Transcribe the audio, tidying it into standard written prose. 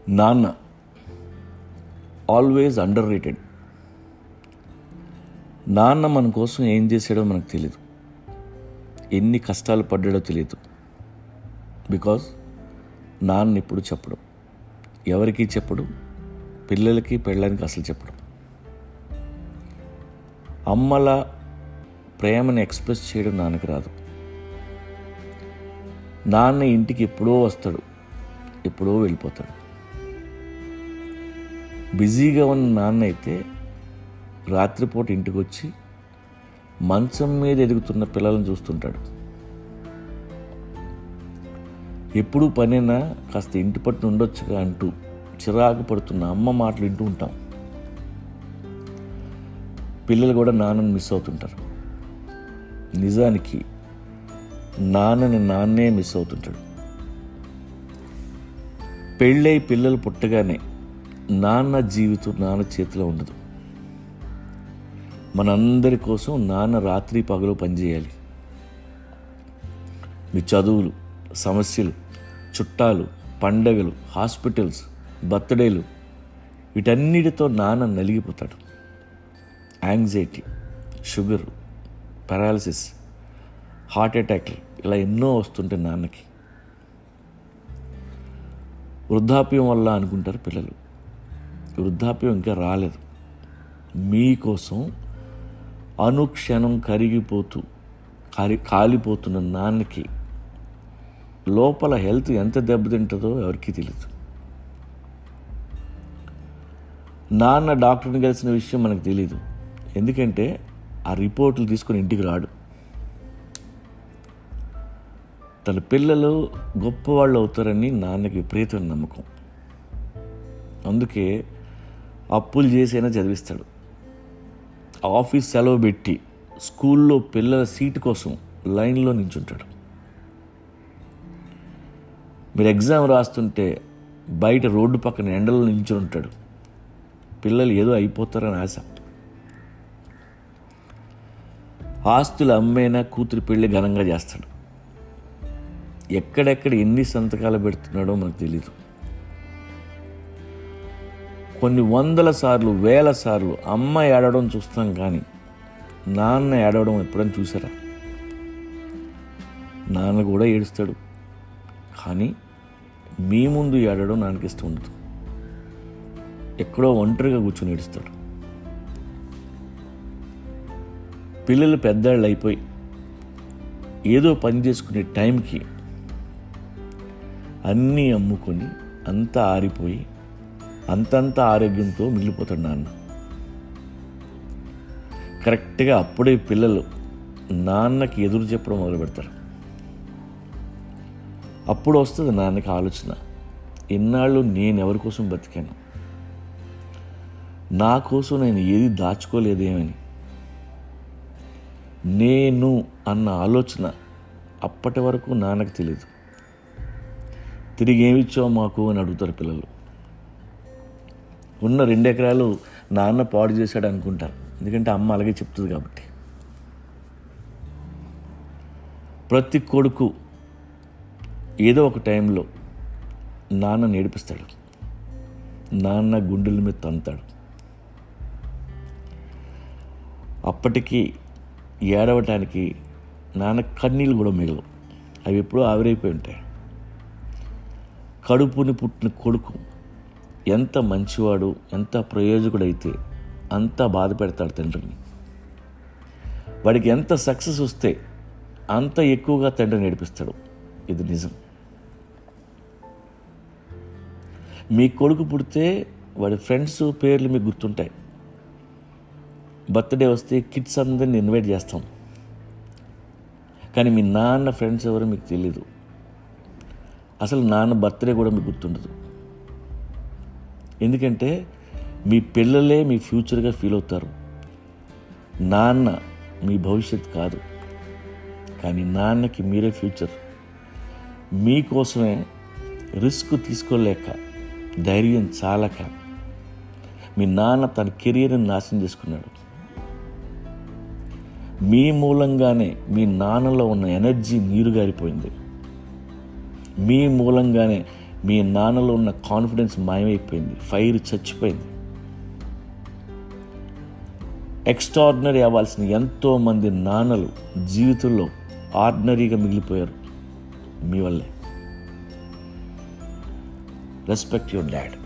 నాన్న always under rated. నాన్న మన కోసం ఏం చేశాడో మనకు తెలియదు, ఎన్ని కష్టాలు పడ్డాడో తెలియదు. బికాజ్ నాన్న ఎప్పుడు చెప్పడు, ఎవరికి చెప్పడు, పిల్లలకి పెళ్ళానికి అసలు చెప్పడు. అమ్మల ప్రేమని ఎక్స్ప్రెస్ చేయడం నాన్నకి రాదు. నాన్న ఇంటికి ఎప్పుడో వస్తాడు, ఎప్పుడో వెళ్ళిపోతాడు. బిజీగా ఉన్న నాన్న అయితే రాత్రిపూట ఇంటికి వచ్చి మంచం మీద ఎదుగుతున్న పిల్లలను చూస్తుంటాడు. ఎప్పుడూ పనైనా కాస్త ఇంటి పట్టున ఉండొచ్చుగా అంటూ చిరాకు పడుతున్న అమ్మ మాటలు వింటూ ఉంటాం. పిల్లలు కూడా నాన్నని మిస్ అవుతుంటారు. నిజానికి నాన్నని నాన్నే మిస్ అవుతుంటాడు. పెళ్ళై పిల్లలు పుట్టగానే నాన్న జీవితం నాన్న చేతిలో ఉండదు. మనందరి కోసం నాన్న రాత్రి పగలు పనిచేయాలి. మీ చదువులు, సమస్యలు, చుట్టాలు, పండగలు, హాస్పిటల్స్, బర్త్డేలు, వీటన్నిటితో నాన్న నలిగిపోతాడు. యాంగ్జైటీ, షుగర్, పారాలిసిస్, హార్ట్ అటాక్లు ఇలా ఎన్నో వస్తుంటాయి నాన్నకి. వృద్ధాప్యం వల్ల అనుకుంటారు పిల్లలు. వృద్ధాప్యం ఇంకా రాలేదు. మీకోసం అనుక్షణం కాలిపోతున్న నాన్నకి లోపల హెల్త్ ఎంత దెబ్బతింటుందో ఎవరికీ తెలియదు. నాన్న డాక్టర్ని కలిసిన విషయం మనకు తెలియదు, ఎందుకంటే ఆ రిపోర్ట్లు తీసుకొని ఇంటికి రాడు. తన పిల్లలు గొప్పవాళ్ళు అవుతారని నాన్నకి విపరీతమైన నమ్మకం. అందుకే అప్పులు చేసైనా చదివిస్తాడు. ఆఫీస్ సెలవు పెట్టి స్కూల్లో పిల్లల సీటు కోసం లైన్లో నించుంటాడు. మీరు ఎగ్జామ్ రాస్తుంటే బయట రోడ్డు పక్కన ఎండలో నించుని ఉంటాడు. పిల్లలు ఏదో అయిపోతారని ఆశ. ఆస్తులు అమ్మైనా కూతురి పెళ్ళి ఘనంగా చేస్తాడు. ఎక్కడెక్కడ ఎన్ని సంతకాలు పెడుతున్నాడో మనకు తెలీదు. కొన్ని వందల సార్లు, వేల సార్లు అమ్మ ఏడవడం చూస్తాం, కానీ నాన్న ఏడవడం ఎప్పుడైనా చూసారా? నాన్న కూడా ఏడుస్తాడు, కానీ మీ ముందు ఏడవడం నాన్నకి ఇష్టం ఉండదు. ఎక్కడో ఒంటరిగా కూర్చొని ఏడుస్తాడు. పిల్లలు పెద్దాళ్ళు అయిపోయి ఏదో పని చేసుకునే టైంకి అన్నీ అమ్ముకొని అంతా ఆరిపోయి అంతంత ఆరోగ్యంతో మిగిలిపోతాడు నాన్న. కరెక్ట్గా అప్పుడే పిల్లలు నాన్నకి ఎదురు చెప్పడం మొదలు పెడతారు. అప్పుడు వస్తుంది నాన్నకి ఆలోచన, ఇన్నాళ్ళు నేను ఎవరి కోసం బతికాను, నా కోసం నేను ఏది దాచుకోలేదేమని. నేను అన్న ఆలోచన అప్పటి వరకు నాన్నకు తెలియదు. తిరిగి ఏమిచ్చావు మాకు అని అడుగుతారు పిల్లలు. ఉన్న 2 ఎకరాలు నాన్న పాడు చేశాడు అనుకుంటారు, ఎందుకంటే అమ్మ అలాగే చెప్తుంది కాబట్టి. ప్రతి కొడుకు ఏదో ఒక టైంలో నాన్న నేర్పిస్తాడు, నాన్న గుండెల మీద తంతాడు. అప్పటికి ఏడవటానికి నాన్న కన్నీళ్ళు కూడా మిగలవు, అవి ఎప్పుడూ ఆవిరైపోయి ఉంటాయి. కడుపుని పుట్టిన కొడుకు ఎంత మంచివాడు, ఎంత ప్రయోజకుడైతే అంత బాధ పెడతాడు తండ్రిని. వాడికి ఎంత సక్సెస్ వస్తే అంత ఎక్కువగా తండ్రి నేర్పిస్తాడు. ఇది నిజం. మీ కొడుకు పుడితే వాడి ఫ్రెండ్స్ పేర్లు మీకు గుర్తుంటాయి. బర్త్డే వస్తే కిడ్స్ అందరిని ఇన్వైట్ చేస్తాం, కానీ మీ నాన్న ఫ్రెండ్స్ ఎవరో మీకు తెలీదు. అసలు నాన్న బర్త్డే కూడా మీకు గుర్తుండదు. ఎందుకంటే మీ పిల్లలే మీ ఫ్యూచర్గా ఫీల్ అవుతారు. నాన్న మీ భవిష్యత్ కాదు, కానీ నాన్నకి మీరే ఫ్యూచర్. మీకోసమే రిస్క్ తీసుకోలేక, ధైర్యం చాలక మీ నాన్న తన కెరీర్ని నాశనం చేసుకున్నాడు. మీ మూలంగానే మీ నాన్నలో ఉన్న ఎనర్జీ నీరుగారిపోయింది. మీ మూలంగానే మీ నాన్నలో ఉన్న కాన్ఫిడెన్స్ మాయమైపోయింది, ఫైర్ చచ్చిపోయింది. ఎక్స్ట్రాడినరీ అవ్వాల్సిన ఎంతోమంది నాన్నలు జీవితంలో ఆర్డినరీగా మిగిలిపోయారు మీ వల్లే. Respect your dad.